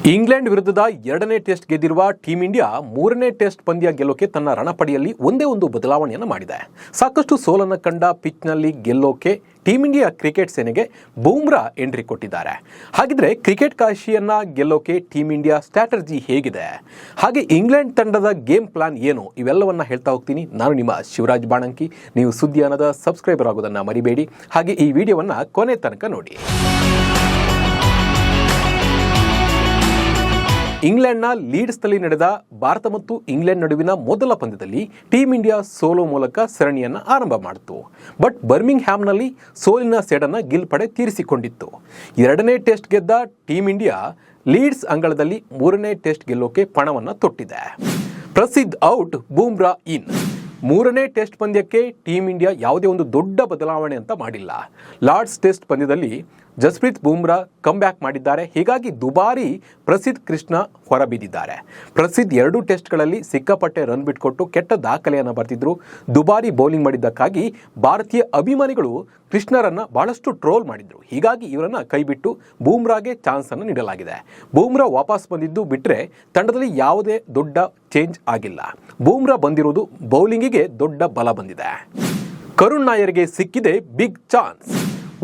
England ವಿರುದ್ಧದ ಎರಡನೇ test ಗೆದ್ದಿರುವ ಟೀಂ ಇಂಡಿಯಾ ಮೂರನೇ ಟೆಸ್ಟ್ ಪಂದ್ಯ ಗೆಲ್ಲೋಕೆ ತನ್ನ ರಣಪಡಿಯಲ್ಲಿ ಒಂದೇ ಒಂದು ಬದಲಾವಣೆಯನ್ನು ಮಾಡಿದೆ. ಸಾಕಷ್ಟು ಸೋಲನ್ನು ಕಂಡ ಪಿಚ್ನಲ್ಲಿ ಗೆಲ್ಲೋಕೆ ಟೀಂ ಇಂಡಿಯಾ ಕ್ರಿಕೆಟ್ ಸೇನೆಗೆ ಬೂಮ್ರಾ ಎಂಟ್ರಿ ಕೊಟ್ಟಿದ್ದಾರೆ. ಹಾಗಿದ್ರೆ ಕ್ರಿಕೆಟ್ ಕಾಶಿಯನ್ನ ಗೆಲ್ಲೋಕೆ ಟೀಂ ಇಂಡಿಯಾ ಸ್ಟ್ರಾಟಜಿ ಹೇಗಿದೆ, ಹಾಗೆ ಇಂಗ್ಲೆಂಡ್ ತಂಡದ ಗೇಮ್ ಪ್ಲಾನ್ ಏನು, ಇವೆಲ್ಲವನ್ನ ಹೇಳ್ತಾ ಹೋಗ್ತೀನಿ. ನಾನು ನಿಮ್ಮ ಶಿವರಾಜ್ ಬಾಣಂಕಿ. ನೀವು ಸುದ್ದಿಯಾನದ ಸಬ್ಸ್ಕ್ರೈಬರ್ ಆಗೋದನ್ನ ಮರಿಬೇಡಿ. ಹಾಗೆ ಈ ವಿಡಿಯೋವನ್ನ ಕೊನೆ ತನಕ ನೋಡಿ. ಇಂಗ್ಲೆಂಡ್ನ ಲೀಡ್ಸ್ನಲ್ಲಿ ನಡೆದ ಭಾರತ ಮತ್ತು ಇಂಗ್ಲೆಂಡ್ ನಡುವಿನ ಮೊದಲ ಪಂದ್ಯದಲ್ಲಿ ಟೀಂ ಇಂಡಿಯಾ ಸೋಲೋ ಮೂಲಕ ಸರಣಿಯನ್ನು ಆರಂಭ ಮಾಡಿತು. ಬಟ್ ಬರ್ಮಿಂಗ್ ಹ್ಯಾಮ್ನಲ್ಲಿ ಸೋಲಿನ ಸೇಡನ್ನು ಗಿಲ್ ಪಡೆ ತೀರಿಸಿಕೊಂಡಿತ್ತು. ಎರಡನೇ ಟೆಸ್ಟ್ ಗೆದ್ದ ಟೀಂ ಇಂಡಿಯಾ ಲೀಡ್ಸ್ ಅಂಗಳದಲ್ಲಿ ಮೂರನೇ ಟೆಸ್ಟ್ ಗೆಲ್ಲೋಕೆ ಪಣವನ್ನು ತೊಟ್ಟಿದೆ. ಪ್ರಸಿದ್ಧ ಔಟ್, ಬೂಮ್ರಾ ಇನ್. ಮೂರನೇ ಟೆಸ್ಟ್ ಪಂದ್ಯಕ್ಕೆ ಟೀಂ ಇಂಡಿಯಾ ಯಾವುದೇ ಒಂದು ದೊಡ್ಡ ಬದಲಾವಣೆ ಅಂತ ಮಾಡಿಲ್ಲ. ಲಾರ್ಡ್ಸ್ ಟೆಸ್ಟ್ ಪಂದ್ಯದಲ್ಲಿ ಜಸ್ಪ್ರೀತ್ ಬೂಮ್ರಾ ಕಮ್ಬ್ಯಾಕ್ ಮಾಡಿದ್ದಾರೆ. ಹೀಗಾಗಿ ದುಬಾರಿ ಪ್ರಸಿದ್ಧ ಕೃಷ್ಣ ಹೊರಬಿದ್ದಿದ್ದಾರೆ. ಪ್ರಸಿದ್ಧ 2 ಟೆಸ್ಟ್ಗಳಲ್ಲಿ ಸಿಕ್ಕಾಪಟ್ಟೆ ರನ್ ಬಿಟ್ಕೊಟ್ಟು ಕೆಟ್ಟ ದಾಖಲೆಯನ್ನು ಬರೆದಿದ್ರು. ದುಬಾರಿ ಬೌಲಿಂಗ್ ಮಾಡಿದ್ದಕ್ಕಾಗಿ ಭಾರತೀಯ ಅಭಿಮಾನಿಗಳು ಕೃಷ್ಣರನ್ನ ಬಹಳಷ್ಟು ಟ್ರೋಲ್ ಮಾಡಿದ್ರು. ಹೀಗಾಗಿ ಇವರನ್ನ ಕೈಬಿಟ್ಟು ಬೂಮ್ರಾಗೆ ಚಾನ್ಸ್ ಅನ್ನು ನೀಡಲಾಗಿದೆ. ಬೂಮ್ರಾ ವಾಪಸ್ ಬಂದಿದ್ದು ಬಿಟ್ಟರೆ ತಂಡದಲ್ಲಿ ಯಾವುದೇ ದೊಡ್ಡ ಚೇಂಜ್ ಆಗಿಲ್ಲ. ಬೂಮ್ರಾ ಬಂದಿರುವುದು ಬೌಲಿಂಗಿಗೆ ದೊಡ್ಡ ಬಲ ಬಂದಿದೆ. ಕರುಣ್ ನಾಯರ್ಗೆ ಸಿಕ್ಕಿದೆ ಬಿಗ್ ಚಾನ್ಸ್.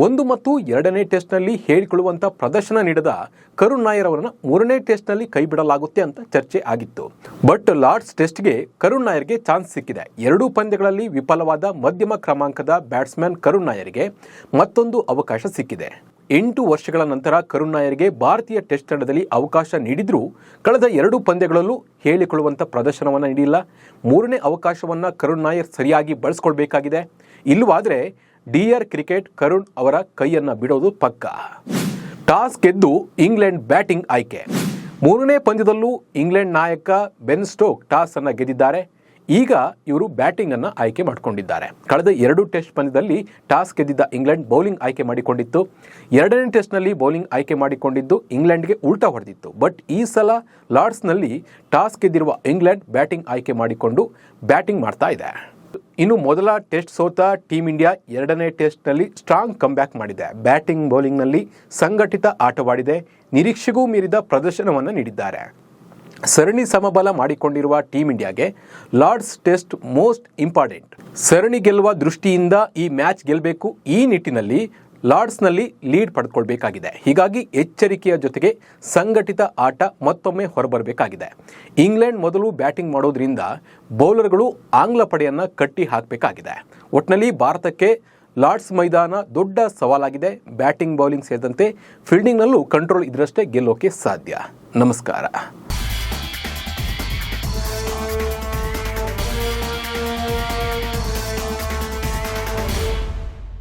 1 ಮತ್ತು 2ನೇ ಟೆಸ್ಟ್ನಲ್ಲಿ ಹೇಳಿಕೊಳ್ಳುವಂಥ ಪ್ರದರ್ಶನ ನೀಡಿದ ಕರುಣ್ ನಾಯರ್ ಅವರನ್ನು 3ನೇ ಟೆಸ್ಟ್ನಲ್ಲಿ ಕೈ ಬಿಡಲಾಗುತ್ತೆ ಅಂತ ಚರ್ಚೆ ಆಗಿತ್ತು. ಬಟ್ ಲಾರ್ಡ್ಸ್ ಟೆಸ್ಟ್ಗೆ ಕರುಣ್ ನಾಯರ್ಗೆ ಚಾನ್ಸ್ ಸಿಕ್ಕಿದೆ. 2 ಪಂದ್ಯಗಳಲ್ಲಿ ವಿಫಲವಾದ ಮಧ್ಯಮ ಕ್ರಮಾಂಕದ ಬ್ಯಾಟ್ಸ್ಮನ್ ಕರುಣ್ ನಾಯರ್ಗೆ ಮತ್ತೊಂದು ಅವಕಾಶ ಸಿಕ್ಕಿದೆ. 8 ವರ್ಷಗಳ ನಂತರ ಕರುಣ್ ನಾಯರ್ಗೆ ಭಾರತೀಯ ಟೆಸ್ಟ್ ತಂಡದಲ್ಲಿ ಅವಕಾಶ ನೀಡಿದ್ರೂ ಕಳೆದ 2 ಪಂದ್ಯಗಳಲ್ಲೂ ಹೇಳಿಕೊಳ್ಳುವಂಥ ಪ್ರದರ್ಶನವನ್ನು ನೀಡಿಲ್ಲ. 3ನೇ ಅವಕಾಶವನ್ನು ಕರುಣ್ ನಾಯರ್ ಸರಿಯಾಗಿ ಬಳಸ್ಕೊಳ್ಬೇಕಾಗಿದೆ. ಇಲ್ಲವಾದರೆ ಡಿಆರ್ ಕ್ರಿಕೆಟ್ ಕರುಣ್ ಅವರ ಕೈಯನ್ನು ಬಿಡೋದು ಪಕ್ಕ. ಟಾಸ್ ಗೆದ್ದು ಇಂಗ್ಲೆಂಡ್ ಬ್ಯಾಟಿಂಗ್ ಆಯ್ಕೆ. 3ನೇ ಪಂದ್ಯದಲ್ಲೂ ಇಂಗ್ಲೆಂಡ್ ನಾಯಕ ಬೆನ್ ಸ್ಟೋಕ್ ಟಾಸ್ ಅನ್ನು ಗೆದ್ದಿದ್ದಾರೆ. ಈಗ ಇವರು ಬ್ಯಾಟಿಂಗ್ ಅನ್ನು ಆಯ್ಕೆ ಮಾಡಿಕೊಂಡಿದ್ದಾರೆ. ಕಳೆದ 2 ಟೆಸ್ಟ್ ಪಂದ್ಯದಲ್ಲಿ ಟಾಸ್ ಗೆದ್ದಿದ್ದ ಇಂಗ್ಲೆಂಡ್ ಬೌಲಿಂಗ್ ಆಯ್ಕೆ ಮಾಡಿಕೊಂಡಿತ್ತು. 2ನೇ ಟೆಸ್ಟ್ನಲ್ಲಿ ಬೌಲಿಂಗ್ ಆಯ್ಕೆ ಮಾಡಿಕೊಂಡಿದ್ದು ಇಂಗ್ಲೆಂಡ್ಗೆ ಉಲ್ಟಾ ಹೊಡೆದಿತ್ತು. ಬಟ್ ಈ ಸಲ ಲಾರ್ಡ್ಸ್ನಲ್ಲಿ ಟಾಸ್ ಗೆದ್ದಿರುವ ಇಂಗ್ಲೆಂಡ್ ಬ್ಯಾಟಿಂಗ್ ಆಯ್ಕೆ ಮಾಡಿಕೊಂಡು ಬ್ಯಾಟಿಂಗ್ ಮಾಡ್ತಾ ಇದೆ. ಇನ್ನು ಮೊದಲ ಟೆಸ್ಟ್ ಸೋತ ಟೀಂ ಇಂಡಿಯಾ 2ನೇ ಟೆಸ್ಟ್ನಲ್ಲಿ ಸ್ಟ್ರಾಂಗ್ ಕಮ್ಬ್ಯಾಕ್ ಮಾಡಿದೆ. ಬ್ಯಾಟಿಂಗ್ ಬೌಲಿಂಗ್ನಲ್ಲಿ ಸಂಘಟಿತ ಆಟವಾಡಿದೆ. ನಿರೀಕ್ಷೆಗೂ ಮೀರಿದ ಪ್ರದರ್ಶನವನ್ನು ನೀಡಿದ್ದಾರೆ. ಸರಣಿ ಸಮಬಲ ಮಾಡಿಕೊಂಡಿರುವ ಟೀಂ ಇಂಡಿಯಾಗೆ ಲಾರ್ಡ್ಸ್ ಟೆಸ್ಟ್ ಮೋಸ್ಟ್ ಇಂಪಾರ್ಟೆಂಟ್. ಸರಣಿ ಗೆಲ್ಲುವ ದೃಷ್ಟಿಯಿಂದ ಈ ಮ್ಯಾಚ್ ಗೆಲ್ಲಬೇಕು. ಈ ನಿಟ್ಟಿನಲ್ಲಿ ಲಾರ್ಡ್ಸ್ನಲ್ಲಿ ಲೀಡ್ ಪಡೆದುಕೊಳ್ಬೇಕಾಗಿದೆ. ಹೀಗಾಗಿ ಎಚ್ಚರಿಕೆಯ ಜೊತೆಗೆ ಸಂಘಟಿತ ಆಟ ಮತ್ತೊಮ್ಮೆ ಹೊರಬರಬೇಕಾಗಿದೆ. ಇಂಗ್ಲೆಂಡ್ ಮೊದಲು ಬ್ಯಾಟಿಂಗ್ ಮಾಡೋದ್ರಿಂದ ಬೌಲರ್ಗಳು ಆಂಗ್ಲ ಪಡೆಯನ್ನು ಕಟ್ಟಿ ಹಾಕಬೇಕಾಗಿದೆ. ಒಟ್ಟಿನಲ್ಲಿ ಭಾರತಕ್ಕೆ ಲಾರ್ಡ್ಸ್ ಮೈದಾನ ದೊಡ್ಡ ಸವಾಲಾಗಿದೆ. ಬ್ಯಾಟಿಂಗ್ ಬೌಲಿಂಗ್ ಸೇರಿದಂತೆ ಫೀಲ್ಡಿಂಗ್ನಲ್ಲೂ ಕಂಟ್ರೋಲ್ ಇದ್ರಷ್ಟೇ ಗೆಲ್ಲೋಕೆ ಸಾಧ್ಯ. ನಮಸ್ಕಾರ.